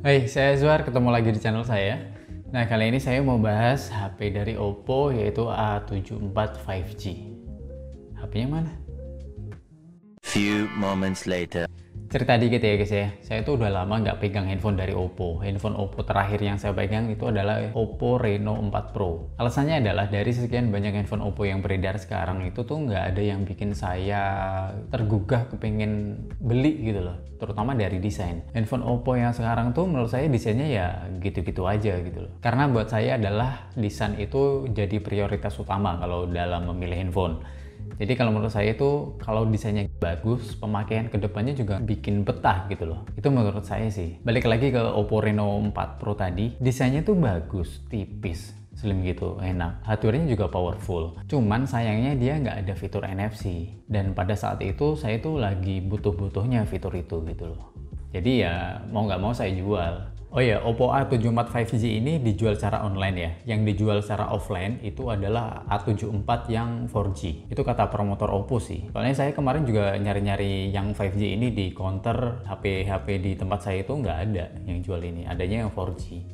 Hai, saya Zuar, ketemu lagi di channel saya. Nah, kali ini saya mau bahas HP dari Oppo yaitu A74 5G. HP-nya mana? Few moments later. Cerita dikit ya guys ya, saya tuh udah lama nggak pegang handphone dari Oppo. Handphone Oppo terakhir yang saya pegang itu adalah Oppo Reno 4 Pro. Alasannya adalah dari sekian banyak handphone Oppo yang beredar sekarang itu tuh nggak ada yang bikin saya tergugah kepengen beli gitu loh. Terutama dari desain. Handphone Oppo yang sekarang tuh menurut saya desainnya ya gitu-gitu aja gitu loh. Karena buat saya adalah desain itu jadi prioritas utama kalau dalam memilih handphone. Jadi kalau menurut saya itu kalau desainnya bagus, pemakaian kedepannya juga bikin betah gitu loh. Itu menurut saya sih. Balik lagi ke Oppo Reno 4 Pro tadi, desainnya tuh bagus, tipis, slim gitu, enak. Hardware-nya juga powerful. Cuman sayangnya dia nggak ada fitur NFC. Dan pada saat itu saya tuh lagi butuh-butuhnya fitur itu gitu loh. Jadi ya mau nggak mau saya jual. Oh ya, Oppo A74 5G ini dijual secara online ya. Yang dijual secara offline itu adalah A74 yang 4G. Itu kata promotor Oppo sih. Soalnya saya kemarin juga nyari-nyari yang 5G ini di counter HP-HP di tempat saya itu nggak ada yang jual ini. Adanya yang 4G.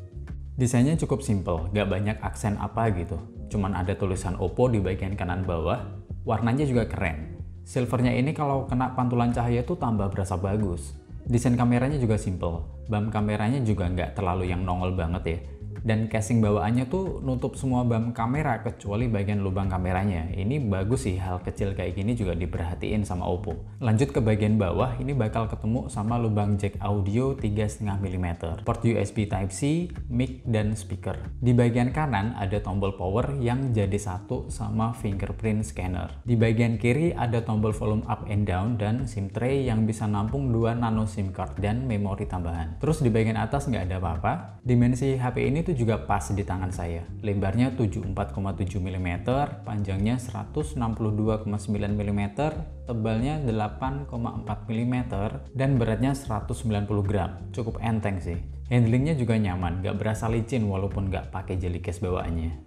Desainnya cukup simple, nggak banyak aksen apa gitu. Cuman ada tulisan Oppo di bagian kanan bawah. Warnanya juga keren. Silvernya ini kalau kena pantulan cahaya tuh tambah berasa bagus. Desain kameranya juga simple, BAM kameranya juga nggak terlalu yang nongol banget ya. Dan casing bawaannya tuh nutup semua BAM kamera kecuali bagian lubang kameranya. Ini bagus sih, hal kecil kayak gini juga diperhatiin sama Oppo. Lanjut ke bagian bawah, ini bakal ketemu sama lubang jack audio 3,5 mm, port USB Type-C, mic, dan speaker. Di bagian kanan ada tombol power yang jadi satu sama fingerprint scanner. Di bagian kiri ada tombol volume up and down dan SIM tray yang bisa nampung 2 nano SIM card dan memori tambahan. Terus di bagian atas nggak ada apa-apa. Dimensi HP ini tuh juga pas di tangan saya. Lebarnya 74,7 mm, panjangnya 162,9 mm, tebalnya 8,4 mm, dan beratnya 190 gram. Cukup enteng sih. Handlingnya juga nyaman, gak berasa licin walaupun gak pakai jelly case bawaannya.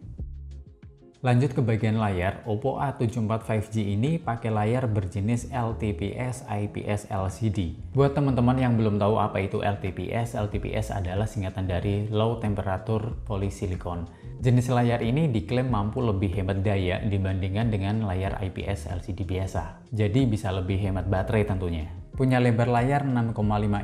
Lanjut ke bagian layar, Oppo A74 5G ini pakai layar berjenis LTPS IPS LCD. Buat teman-teman yang belum tahu apa itu LTPS, LTPS adalah singkatan dari Low Temperature Polysilicon. Jenis layar ini diklaim mampu lebih hemat daya dibandingkan dengan layar IPS LCD biasa. Jadi bisa lebih hemat baterai tentunya. Punya lebar layar 6,5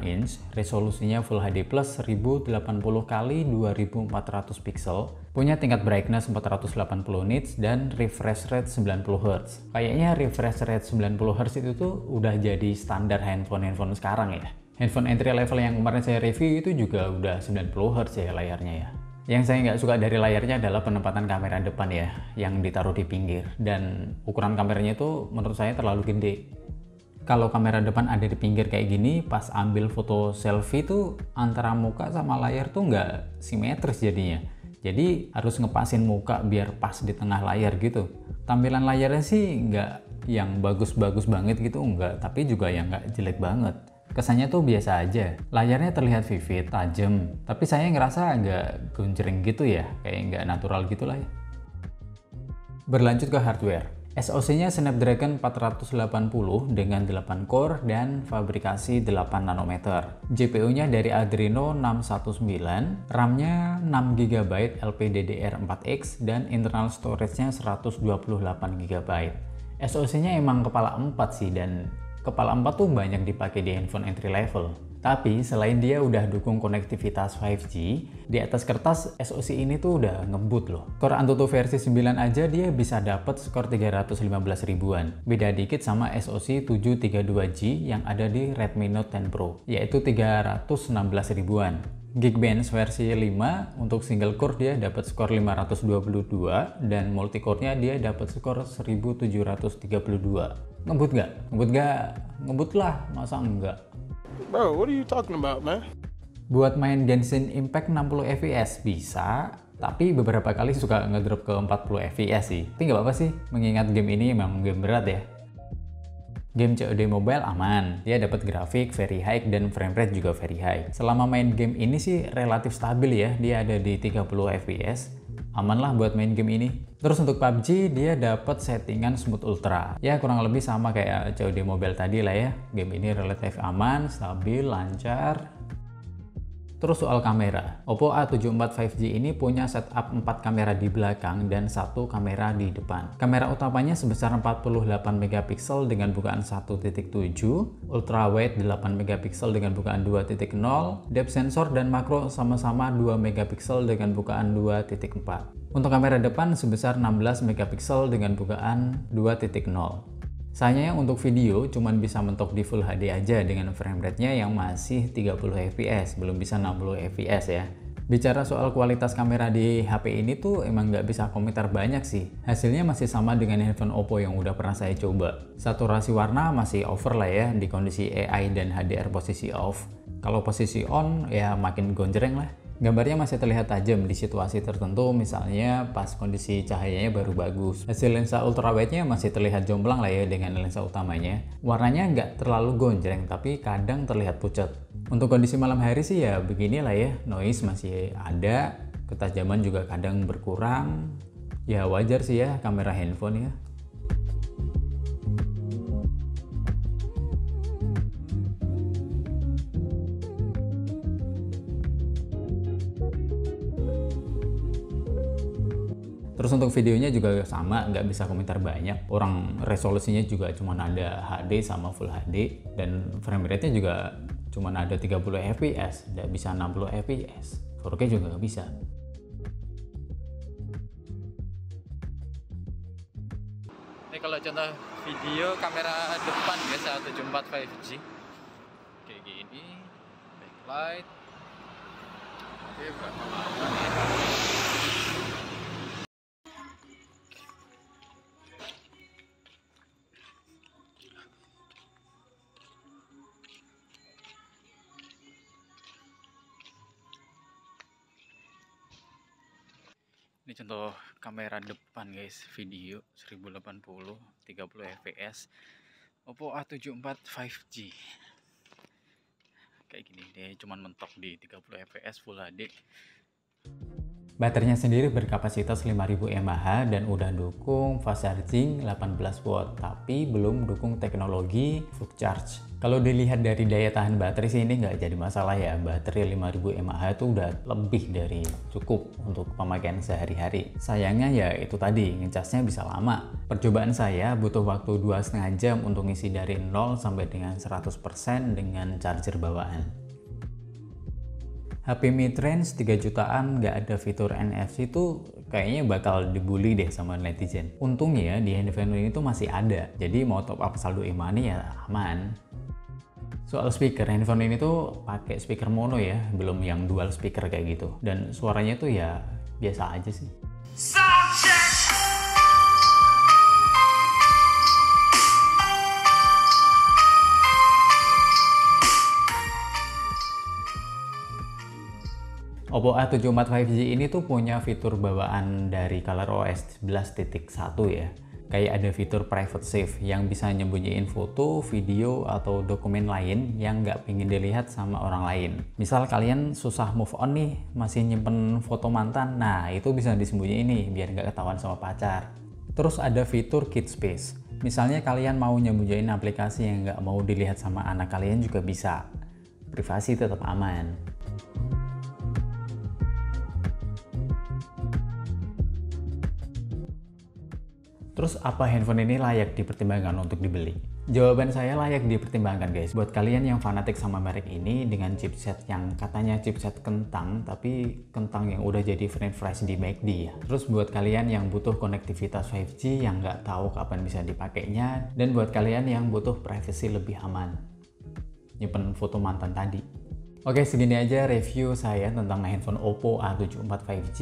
inch, resolusinya Full HD Plus 1080x2400 pixel, punya tingkat brightness 480 nits dan refresh rate 90 Hz. Kayaknya refresh rate 90 Hz itu tuh udah jadi standar handphone sekarang ya. Handphone entry level yang kemarin saya review itu juga udah 90 Hz ya layarnya ya. Yang saya nggak suka dari layarnya adalah penempatan kamera depan ya, yang ditaruh di pinggir. Dan ukuran kameranya itu menurut saya terlalu gede. Kalau kamera depan ada di pinggir kayak gini, pas ambil foto selfie tuh antara muka sama layar tuh nggak simetris jadinya. Jadi harus ngepasin muka biar pas di tengah layar gitu. Tampilan layarnya sih nggak yang bagus-bagus banget gitu, nggak. Tapi juga yang nggak jelek banget. Kesannya tuh biasa aja. Layarnya terlihat vivid, tajam. Tapi saya ngerasa agak gonjreng gitu ya, kayak nggak natural gitu lah ya. Berlanjut ke hardware. SoC-nya Snapdragon 480 dengan 8 core dan fabrikasi 8 nanometer. GPU-nya dari Adreno 619, RAM-nya 6 GB LPDDR4X dan internal storage-nya 128 GB. SoC-nya emang kepala 4 sih, dan kepala 4 tuh banyak dipakai di handphone entry level. Tapi selain dia udah dukung konektivitas 5G, di atas kertas SoC ini tuh udah ngebut loh. Core Antutu versi 9 aja dia bisa dapet skor 315 ribuan. Beda dikit sama SoC 732G yang ada di Redmi Note 10 Pro, yaitu 316 ribuan. Geekbench versi 5 untuk single core dia dapat skor 522 dan multi core-nya dia dapat skor 1732. Ngebut gak? Ngebut gak? Ngebut lah, masa enggak? Bro, what are you talking about, man? Buat main Genshin Impact 60 fps bisa, tapi beberapa kali suka ngedrop ke 40 fps sih. Tapi nggak apa-apa sih, mengingat game ini memang game berat ya. Game COD Mobile aman, dia dapat grafik very high dan frame rate juga very high. Selama main game ini sih relatif stabil ya, dia ada di 30 fps. Aman lah buat main game ini. Terus untuk PUBG dia dapat settingan smooth ultra. Ya kurang lebih sama kayak COD Mobile tadi lah ya. Game ini relatif aman, stabil, lancar. Terus soal kamera, Oppo A74 5G ini punya setup 4 kamera di belakang dan 1 kamera di depan. Kamera utamanya sebesar 48 megapiksel dengan bukaan 1.7, ultra wide 8 megapiksel dengan bukaan 2.0, depth sensor dan makro sama-sama 2 megapiksel dengan bukaan 2.4. Untuk kamera depan sebesar 16 megapiksel dengan bukaan 2.0. Sayangnya untuk video cuman bisa mentok di Full HD aja dengan frame rate-nya yang masih 30 fps, belum bisa 60 fps ya. Bicara soal kualitas kamera di HP ini tuh emang nggak bisa komentar banyak sih. Hasilnya masih sama dengan handphone Oppo yang udah pernah saya coba. Saturasi warna masih over lah ya di kondisi AI dan HDR posisi off. Kalau posisi on ya makin gonjreng lah. Gambarnya masih terlihat tajam di situasi tertentu, misalnya pas kondisi cahayanya baru bagus. Hasil lensa ultrawide-nya masih terlihat jomplang lah ya dengan lensa utamanya. Warnanya nggak terlalu gonjreng, tapi kadang terlihat pucat. Untuk kondisi malam hari sih ya beginilah ya, noise masih ada, ketajaman juga kadang berkurang. Ya wajar sih ya kamera handphone ya. Terus untuk videonya juga sama, nggak bisa komentar banyak. Orang resolusinya juga cuma ada HD sama Full HD, dan frame rate-nya juga cuma ada 30 fps, nggak bisa 60 fps. 4K juga nggak bisa. Ini kalau contoh video kamera depan guys, A74 5G kayak gini, backlight. Oke, berapa lama nih? Ini contoh kamera depan guys, video 1080 30 fps Oppo A74 5G. Kayak gini, dia cuman mentok di 30 fps Full HD. Baterainya sendiri berkapasitas 5000 mAh dan udah dukung fast charging 18 watt, tapi belum dukung teknologi Full Charge. Kalau dilihat dari daya tahan baterai sih ini nggak jadi masalah ya. Baterai 5000 mAh itu udah lebih dari cukup untuk pemakaian sehari-hari. Sayangnya ya itu tadi, ngecasnya bisa lama. Percobaan saya butuh waktu 2,5 jam untuk ngisi dari 0 sampai dengan 100% dengan charger bawaan. HP mid-range 3 jutaan nggak ada fitur NFC itu kayaknya bakal dibully deh sama netizen. Untungnya di handphone ini tuh masih ada, jadi mau top up saldo e-money ya aman. Soal speaker, handphone ini tuh pakai speaker mono ya, belum yang dual speaker kayak gitu. Dan suaranya tuh ya biasa aja sih. Oppo A74 5G ini tuh punya fitur bawaan dari ColorOS 11.1 ya. Kayak ada fitur private save yang bisa nyembunyiin foto, video, atau dokumen lain yang nggak pengen dilihat sama orang lain. Misal kalian susah move on nih, masih nyimpen foto mantan, nah itu bisa disembunyiin nih biar nggak ketahuan sama pacar. Terus ada fitur Keep Space. Misalnya kalian mau nyembunyiin aplikasi yang nggak mau dilihat sama anak kalian juga bisa. Privasi tetap aman. Terus apa handphone ini layak dipertimbangkan untuk dibeli? Jawaban saya layak dipertimbangkan guys. Buat kalian yang fanatik sama merek ini dengan chipset yang katanya chipset kentang, tapi kentang yang udah jadi french fries di McD ya. Terus buat kalian yang butuh konektivitas 5G yang nggak tahu kapan bisa dipakainya, dan buat kalian yang butuh privacy lebih aman, nyimpen foto mantan tadi. Oke, segini aja review saya tentang handphone Oppo A74 5G.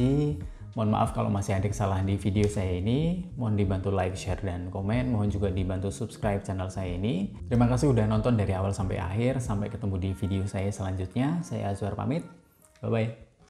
Mohon maaf kalau masih ada kesalahan di video saya ini. Mohon dibantu like, share, dan komen. Mohon juga dibantu subscribe channel saya ini. Terima kasih udah nonton dari awal sampai akhir. Sampai ketemu di video saya selanjutnya. Saya Azwar pamit. Bye-bye.